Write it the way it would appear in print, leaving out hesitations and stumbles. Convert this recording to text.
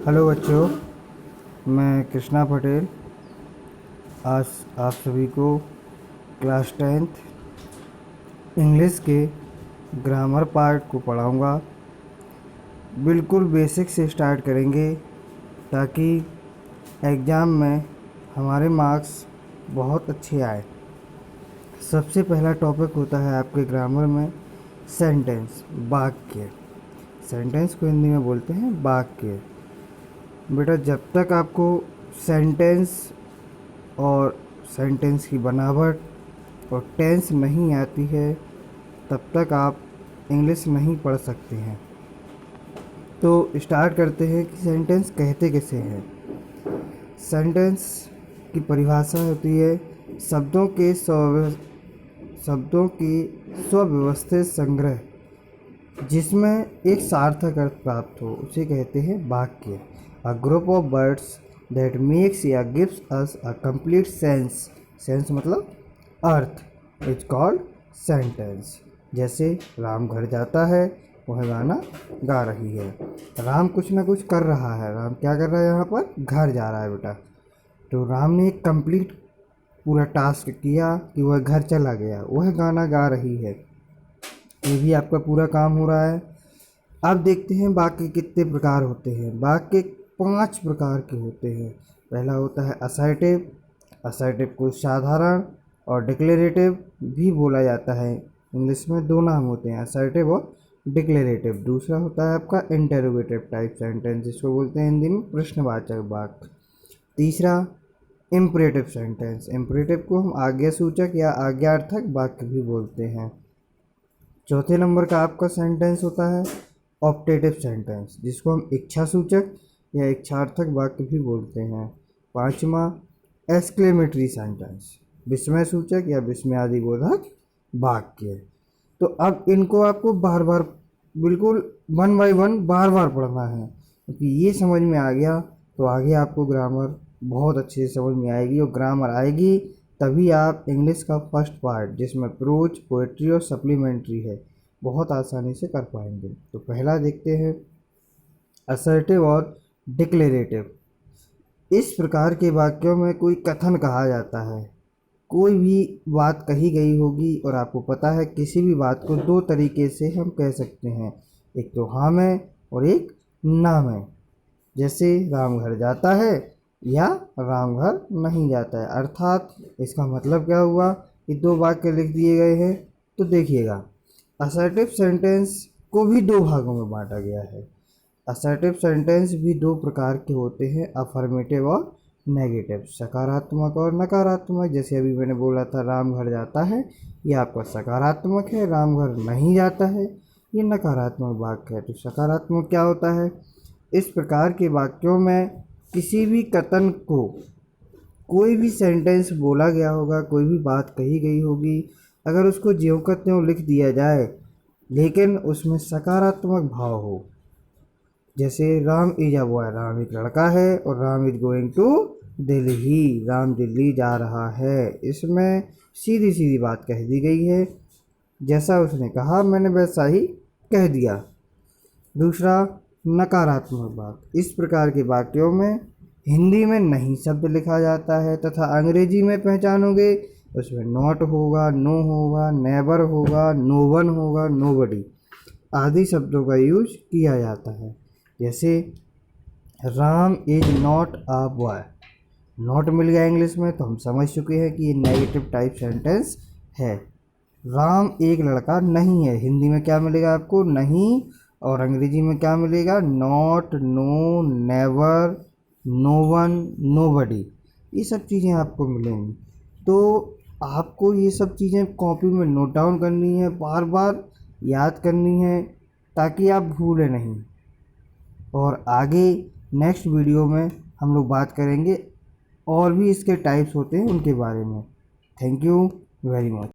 Hello बच्चों, मैं कृष्णा पटेल आज आप सभी को क्लास 10th इंग्लिश के ग्रामर पार्ट को पढ़ाऊंगा। बिल्कुल बेसिक से स्टार्ट करेंगे ताकि एग्ज़ाम में हमारे मार्क्स बहुत अच्छे आए। सबसे पहला टॉपिक होता है आपके ग्रामर में सेंटेंस, वाक्य। सेंटेंस को हिंदी में बोलते हैं वाक्य। बेटा, जब तक आपको सेंटेंस और सेंटेंस की बनावट और टेंस नहीं आती है तब तक आप इंग्लिश नहीं पढ़ सकते हैं। तो स्टार्ट करते हैं कि सेंटेंस कहते कैसे हैं। सेंटेंस की परिभाषा होती है शब्दों के स्वव्यवस्थित संग्रह जिसमें एक सार्थक अर्थ प्राप्त हो, उसे कहते हैं वाक्य। A group of words that makes या gives us a complete sense, sense मतलब अर्थ, is called sentence। जैसे राम घर जाता है, वह गाना गा रही है। राम कुछ ना कुछ कर रहा है। राम क्या कर रहा है? यहाँ पर घर जा रहा है बेटा। तो राम ने एक कंप्लीट पूरा टास्क किया कि वह घर चला गया, वह गाना गा रही है। ये भी आपका पूरा काम हो रहा है। अब देखते हैं वाक्य कितने प्रकार होते हैं। वाक्य 5 प्रकार के होते हैं। पहला होता है असर्टिव। असर्टिव को साधारण और डिक्लेरेटिव भी बोला जाता है। इंग्लिश में 2 नाम होते हैं, असर्टिव और डिक्लेरेटिव। दूसरा होता है आपका इंटेरोगेटिव टाइप सेंटेंस, जिसको बोलते हैं हिंदी में प्रश्नवाचक वाक्य। तीसरा इम्परेटिव सेंटेंस। इम्परेटिव को हम आज्ञासूचक या आज्ञार्थक वाक्य भी बोलते हैं। चौथे नंबर का आपका सेंटेंस होता है ऑप्टेटिव सेंटेंस, जिसको हम इच्छा सूचक या इच्छार्थक वाक्य भी बोलते हैं। पांचवा एक्सक्लेमेटरी सेंटेंस, विस्मय सूचक या विस्मयादिबोधक वाक्य। तो अब इनको आपको बार बार बिल्कुल 1 बाय 1 बार बार पढ़ना है, क्योंकि ये समझ में आ गया तो आगे आपको ग्रामर बहुत अच्छे से समझ में आएगी। और ग्रामर आएगी तभी आप इंग्लिश का फर्स्ट पार्ट, जिसमें प्रोज, पोएट्री और सप्लीमेंट्री है, बहुत आसानी से कर पाएंगे। तो पहला देखते हैं असर्टिव और डिक्लेरेटिव। इस प्रकार के वाक्यों में कोई कथन कहा जाता है। कोई भी बात कही गई होगी और आपको पता है किसी भी बात को 2 तरीके से हम कह सकते हैं, एक तो हाँ में और एक ना में। जैसे राम घर जाता है या राम घर नहीं जाता है। अर्थात इसका मतलब क्या हुआ कि 2 वाक्य लिख दिए गए हैं। तो देखिएगा, असर्टिव सेंटेंस को भी 2 भागों में बांटा गया है। असर्टिव सेंटेंस भी 2 प्रकार के होते हैं, अफर्मेटिव और नेगेटिव, सकारात्मक और नकारात्मक। जैसे अभी मैंने बोला था राम घर जाता है, ये आपका सकारात्मक है। राम घर नहीं जाता है, ये नकारात्मक वाक्य है। तो सकारात्मक क्या होता है? इस प्रकार के वाक्यों में किसी भी कथन को, कोई भी सेंटेंस बोला गया होगा, कोई भी बात कही गई होगी, अगर उसको ज्यों का त्यों लिख दिया जाए लेकिन उसमें सकारात्मक भाव हो। जैसे Ram is a boy, Ram एक लड़का है और Ram is going to Delhi, Ram Delhi जा रहा है। इसमें सीधी सीधी बात कह दी गई है, जैसा उसने कहा मैंने वैसा ही कह दिया। दूसरा नकारात्मक बात, इस प्रकार के वाक्यों में हिंदी में नहीं शब्द लिखा जाता है तथा अंग्रेजी में पहचानोगे उसमें नॉट होगा, नो होगा, नेवर होगा, नो वन होगा, नोबडी आदि शब्दों का यूज किया जाता है। जैसे Ram is not a boy, not मिल गया इंग्लिश में, तो हम समझ चुके हैं कि ये नेगेटिव टाइप सेंटेंस है। राम एक लड़का नहीं है, हिंदी में क्या मिलेगा आपको? नहीं। और अंग्रेजी में क्या मिलेगा? Not, no, never, no one, nobody. ये सब चीज़ें आपको मिलेंगी। तो आपको ये सब चीज़ें कॉपी में नोट डाउन करनी है, बार बार याद करनी है, ताकि आप भूलें नहीं। और आगे नेक्स्ट वीडियो में हम लोग बात करेंगे और भी इसके टाइप्स होते हैं उनके बारे में। Thank you very much.